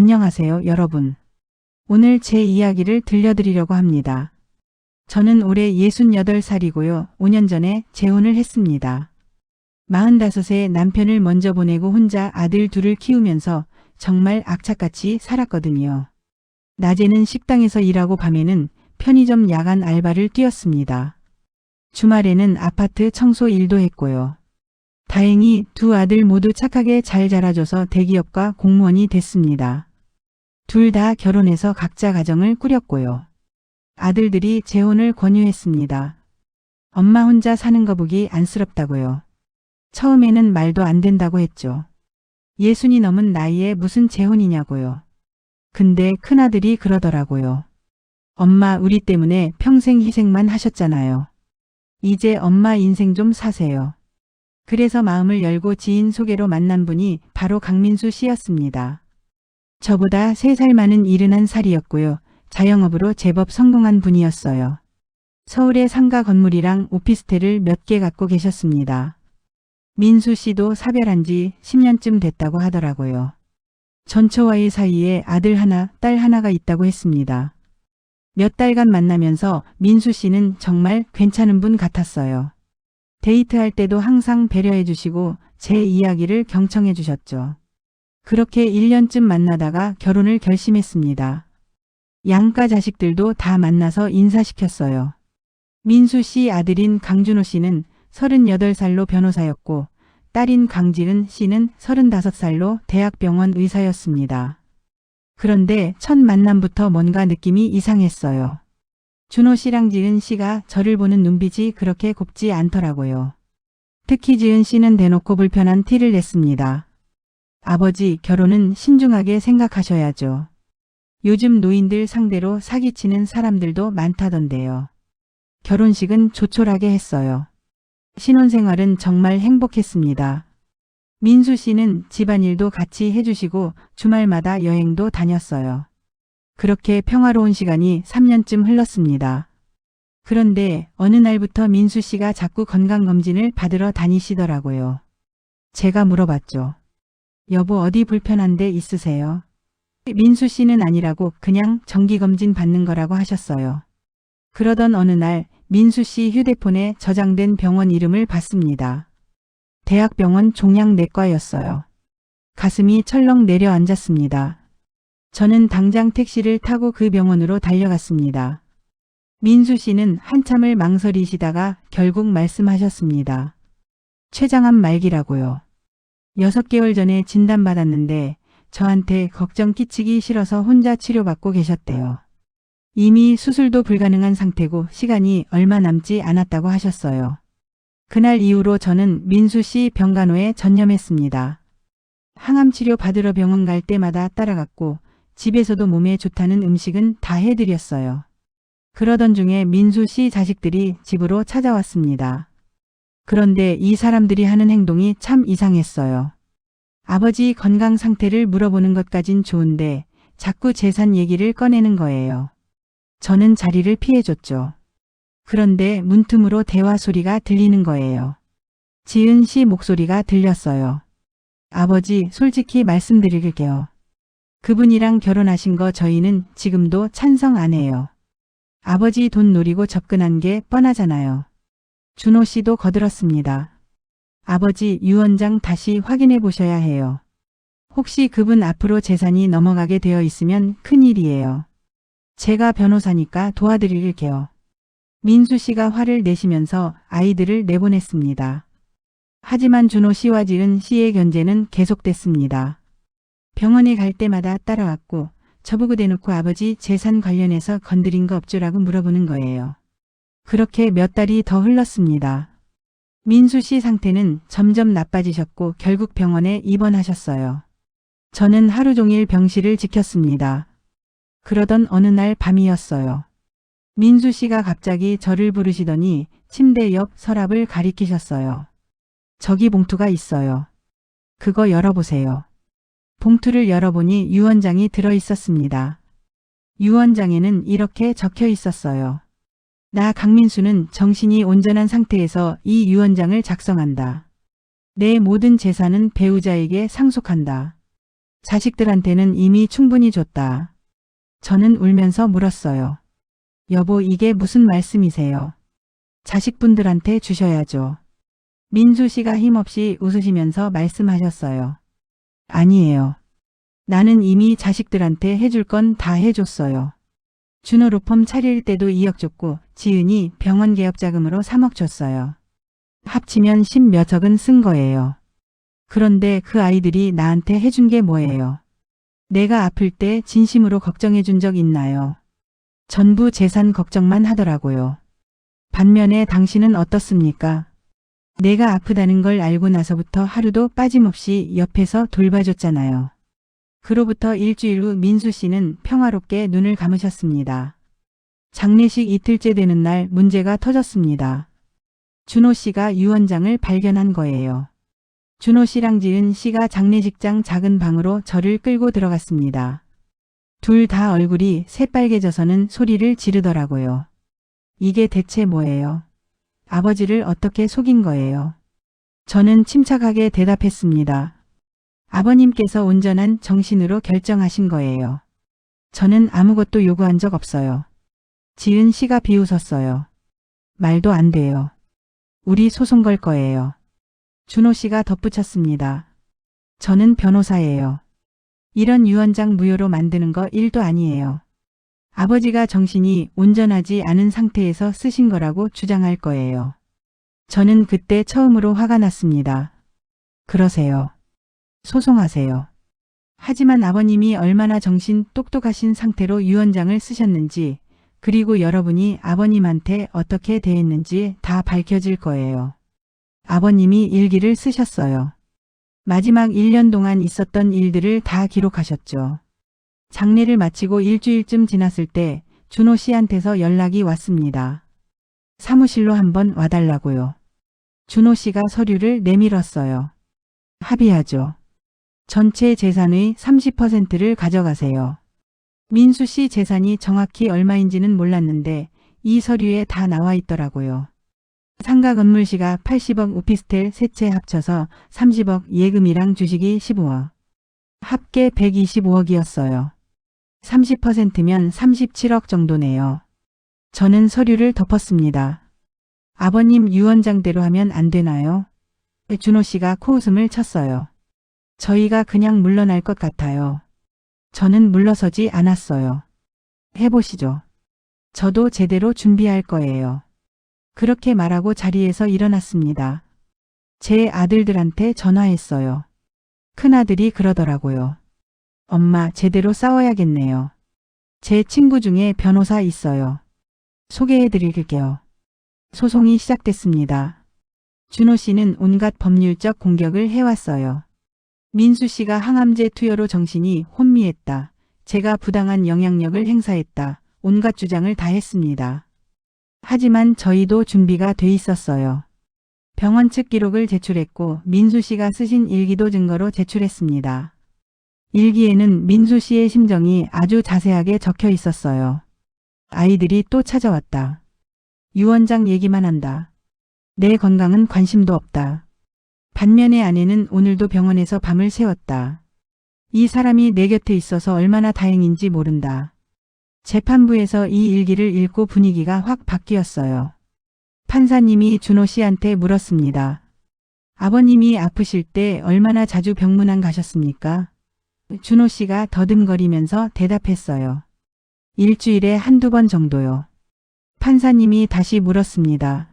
안녕하세요, 여러분. 오늘 제 이야기를 들려드리려고 합니다. 저는 올해 68살이고요. 5년 전에 재혼을 했습니다. 45세 남편을 먼저 보내고 혼자 아들 둘을 키우면서 정말 악착같이 살았거든요. 낮에는 식당에서 일하고 밤에는 편의점 야간 알바를 뛰었습니다. 주말에는 아파트 청소 일도 했고요. 다행히 두 아들 모두 착하게 잘 자라줘서 대기업과 공무원이 됐습니다. 둘 다 결혼해서 각자 가정을 꾸렸고요. 아들들이 재혼을 권유했습니다. 엄마 혼자 사는 거 보기 안쓰럽다고요. 처음에는 말도 안 된다고 했죠. 60이 넘은 나이에 무슨 재혼이냐고요. 근데 큰아들이 그러더라고요. 엄마 우리 때문에 평생 희생만 하셨잖아요. 이제 엄마 인생 좀 사세요. 그래서 마음을 열고 지인 소개로 만난 분이 바로 강민수 씨였습니다. 저보다 3살 많은 71살이었고요. 자영업으로 제법 성공한 분이었어요. 서울에 상가 건물이랑 오피스텔을 몇 개 갖고 계셨습니다. 민수 씨도 사별한 지 10년쯤 됐다고 하더라고요. 전처와의 사이에 아들 하나, 딸 하나가 있다고 했습니다. 몇 달간 만나면서 민수 씨는 정말 괜찮은 분 같았어요. 데이트할 때도 항상 배려해 주시고 제 이야기를 경청해 주셨죠. 그렇게 1년쯤 만나다가 결혼을 결심했습니다. 양가 자식들도 다 만나서 인사시켰어요. 민수 씨 아들인 강준호 씨는 38살로 변호사였고 딸인 강지은 씨는 35살로 대학병원 의사였습니다. 그런데 첫 만남부터 뭔가 느낌이 이상했어요. 준호 씨랑 지은 씨가 저를 보는 눈빛이 그렇게 곱지 않더라고요. 특히 지은 씨는 대놓고 불편한 티를 냈습니다. 아버지, 결혼은 신중하게 생각하셔야죠. 요즘 노인들 상대로 사기치는 사람들도 많다던데요. 결혼식은 조촐하게 했어요. 신혼생활은 정말 행복했습니다. 민수 씨는 집안일도 같이 해주시고 주말마다 여행도 다녔어요. 그렇게 평화로운 시간이 3년쯤 흘렀습니다. 그런데 어느 날부터 민수 씨가 자꾸 건강검진을 받으러 다니시더라고요. 제가 물어봤죠. 여보 어디 불편한 데 있으세요? 민수 씨는 아니라고 그냥 정기검진 받는 거라고 하셨어요. 그러던 어느 날 민수 씨 휴대폰에 저장된 병원 이름을 봤습니다. 대학병원 종양내과였어요. 가슴이 철렁 내려앉았습니다. 저는 당장 택시를 타고 그 병원으로 달려갔습니다. 민수 씨는 한참을 망설이시다가 결국 말씀하셨습니다. 췌장암 말기라고요. 6개월 전에 진단받았는데 저한테 걱정 끼치기 싫어서 혼자 치료받고 계셨대요. 이미 수술도 불가능한 상태고 시간이 얼마 남지 않았다고 하셨어요. 그날 이후로 저는 민수 씨 병간호에 전념했습니다. 항암 치료 받으러 병원 갈 때마다 따라갔고 집에서도 몸에 좋다는 음식은 다 해드렸어요. 그러던 중에 민수 씨 자식들이 집으로 찾아왔습니다. 그런데 이 사람들이 하는 행동이 참 이상했어요. 아버지 건강 상태를 물어보는 것까진 좋은데 자꾸 재산 얘기를 꺼내는 거예요. 저는 자리를 피해줬죠. 그런데 문틈으로 대화 소리가 들리는 거예요. 지은 씨 목소리가 들렸어요. 아버지, 솔직히 말씀드릴게요. 그분이랑 결혼하신 거 저희는 지금도 찬성 안 해요. 아버지 돈 노리고 접근한 게 뻔하잖아요. 준호 씨도 거들었습니다. 아버지, 유 원장 다시 확인해 보셔야 해요. 혹시 그분 앞으로 재산이 넘어가게 되어 있으면 큰일이에요. 제가 변호사니까 도와드릴게요. 민수 씨가 화를 내시면서 아이들을 내보냈습니다. 하지만 준호 씨와 지은 씨의 견제는 계속됐습니다. 병원에 갈 때마다 따라왔고 저보고 대놓고 아버지 재산 관련해서 건드린 거 없죠라고 물어보는 거예요. 그렇게 몇 달이 더 흘렀습니다. 민수 씨 상태는 점점 나빠지셨고 결국 병원에 입원하셨어요. 저는 하루 종일 병실을 지켰습니다. 그러던 어느 날 밤이었어요. 민수 씨가 갑자기 저를 부르시더니 침대 옆 서랍을 가리키셨어요. 저기 봉투가 있어요. 그거 열어보세요. 봉투를 열어보니 유 원장이 들어있었습니다. 유 원장에는 이렇게 적혀 있었어요. 나 강민수는 정신이 온전한 상태에서 이 유 원장을 작성한다. 내 모든 재산은 배우자에게 상속한다. 자식들한테는 이미 충분히 줬다. 저는 울면서 물었어요. 여보, 이게 무슨 말씀이세요? 자식분들한테 주셔야죠. 민수 씨가 힘없이 웃으시면서 말씀하셨어요. 아니에요. 나는 이미 자식들한테 해줄 건 다 해줬어요. 준호 로펌 차릴 때도 2억 줬고 지은이 병원 개업 자금으로 3억 줬어요. 합치면 10몇억은 쓴 거예요. 그런데 그 아이들이 나한테 해준 게 뭐예요? 내가 아플 때 진심으로 걱정해 준 적 있나요? 전부 재산 걱정만 하더라고요. 반면에 당신은 어떻습니까? 내가 아프다는 걸 알고 나서부터 하루도 빠짐없이 옆에서 돌봐줬잖아요. 그로부터 일주일 후 민수 씨는 평화롭게 눈을 감으셨습니다. 장례식 이틀째 되는 날 문제가 터졌습니다. 준호 씨가 유언장을 발견한 거예요. 준호 씨랑 지은 씨가 장례식장 작은 방으로 저를 끌고 들어갔습니다. 둘 다 얼굴이 새빨개져서는 소리를 지르더라고요. 이게 대체 뭐예요? 아버지를 어떻게 속인 거예요? 저는 침착하게 대답했습니다. 아버님께서 온전한 정신으로 결정하신 거예요. 저는 아무것도 요구한 적 없어요. 지은 씨가 비웃었어요. 말도 안 돼요. 우리 소송 걸 거예요. 준호 씨가 덧붙였습니다. 저는 변호사예요. 이런 유언장 무효로 만드는 거 1도 아니에요. 아버지가 정신이 온전하지 않은 상태에서 쓰신 거라고 주장할 거예요. 저는 그때 처음으로 화가 났습니다. 그러세요. 소송하세요. 하지만 아버님이 얼마나 정신 똑똑하신 상태로 유언장을 쓰셨는지, 그리고 여러분이 아버님한테 어떻게 대했는지 다 밝혀질 거예요. 아버님이 일기를 쓰셨어요. 마지막 1년 동안 있었던 일들을 다 기록하셨죠. 장례를 마치고 일주일쯤 지났을 때 준호 씨한테서 연락이 왔습니다. 사무실로 한번 와달라고요. 준호 씨가 서류를 내밀었어요. 합의하죠. 전체 재산의 30%를 가져가세요. 민수 씨 재산이 정확히 얼마인지는 몰랐는데 이 서류에 다 나와 있더라고요. 상가 건물 시가 80억, 오피스텔 세 채 합쳐서 30억, 예금이랑 주식이 15억. 합계 125억이었어요. 30%면 37억 정도네요. 저는 서류를 덮었습니다. 아버님 유언장대로 하면 안 되나요? 준호 씨가 코웃음을 쳤어요. 저희가 그냥 물러날 것 같아요. 저는 물러서지 않았어요. 해보시죠. 저도 제대로 준비할 거예요. 그렇게 말하고 자리에서 일어났습니다. 제 아들들한테 전화했어요. 큰아들이 그러더라고요. 엄마, 제대로 싸워야겠네요. 제 친구 중에 변호사 있어요. 소개해드릴게요. 소송이 시작됐습니다. 준호 씨는 온갖 법률적 공격을 해왔어요. 민수 씨가 항암제 투여로 정신이 혼미했다. 제가 부당한 영향력을 행사했다. 온갖 주장을 다 했습니다. 하지만 저희도 준비가 돼 있었어요. 병원 측 기록을 제출했고 민수 씨가 쓰신 일기도 증거로 제출했습니다. 일기에는 민수 씨의 심정이 아주 자세하게 적혀 있었어요. 아이들이 또 찾아왔다. 유언장 얘기만 한다. 내 건강은 관심도 없다. 반면에 아내는 오늘도 병원에서 밤을 새웠다. 이 사람이 내 곁에 있어서 얼마나 다행인지 모른다. 재판부에서 이 일기를 읽고 분위기가 확 바뀌었어요. 판사님이 준호 씨한테 물었습니다. 아버님이 아프실 때 얼마나 자주 병문안 가셨습니까? 준호 씨가 더듬거리면서 대답했어요. 일주일에 한두 번 정도요. 판사님이 다시 물었습니다.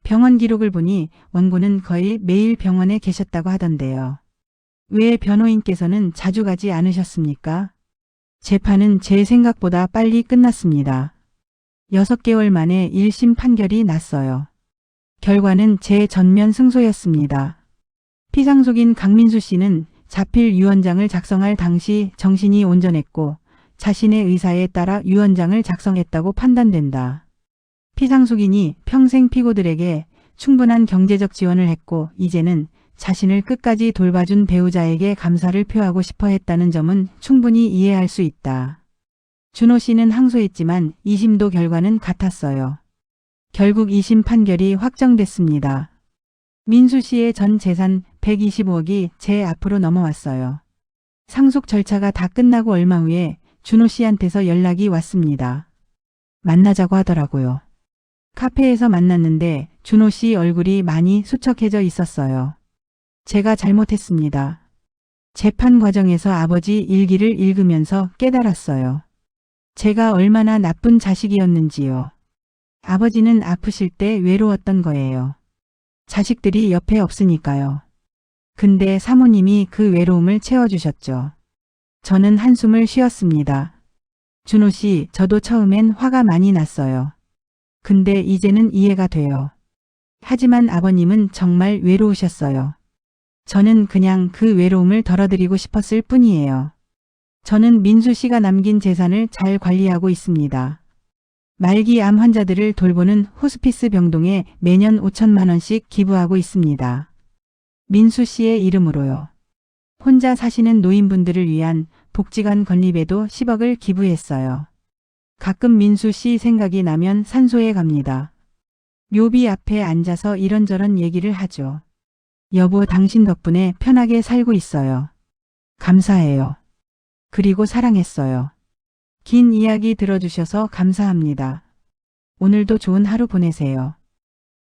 병원 기록을 보니 원고는 거의 매일 병원에 계셨다고 하던데요. 왜 변호인께서는 자주 가지 않으셨습니까? 재판은 제 생각보다 빨리 끝났습니다. 6개월 만에 1심 판결이 났어요. 결과는 제 전면 승소였습니다. 피상속인 강민수 씨는 자필 유언장을 작성할 당시 정신이 온전했고 자신의 의사에 따라 유언장을 작성했다고 판단된다. 피상속인이 평생 피고들에게 충분한 경제적 지원을 했고 이제는 자신을 끝까지 돌봐준 배우자에게 감사를 표하고 싶어 했다는 점은 충분히 이해할 수 있다. 준호 씨는 항소했지만 2심도 결과는 같았어요. 결국 2심 판결이 확정됐습니다. 민수 씨의 전 재산 125억이 제 앞으로 넘어왔어요. 상속 절차가 다 끝나고 얼마 후에 준호 씨한테서 연락이 왔습니다. 만나자고 하더라고요. 카페에서 만났는데 준호 씨 얼굴이 많이 수척해져 있었어요. 제가 잘못했습니다. 재판 과정에서 아버지 일기를 읽으면서 깨달았어요. 제가 얼마나 나쁜 자식이었는지요. 아버지는 아프실 때 외로웠던 거예요. 자식들이 옆에 없으니까요. 근데 사모님이 그 외로움을 채워주셨죠. 저는 한숨을 쉬었습니다. 준호 씨, 저도 처음엔 화가 많이 났어요. 근데 이제는 이해가 돼요. 하지만 아버님은 정말 외로우셨어요. 저는 그냥 그 외로움을 덜어드리고 싶었을 뿐이에요. 저는 민수 씨가 남긴 재산을 잘 관리하고 있습니다. 말기 암 환자들을 돌보는 호스피스 병동에 매년 5천만 원씩 기부하고 있습니다. 민수 씨의 이름으로요. 혼자 사시는 노인분들을 위한 복지관 건립에도 10억을 기부했어요. 가끔 민수 씨 생각이 나면 산소에 갑니다. 묘비 앞에 앉아서 이런저런 얘기를 하죠. 여보, 당신 덕분에 편하게 살고 있어요. 감사해요. 그리고 사랑했어요. 긴 이야기 들어주셔서 감사합니다. 오늘도 좋은 하루 보내세요.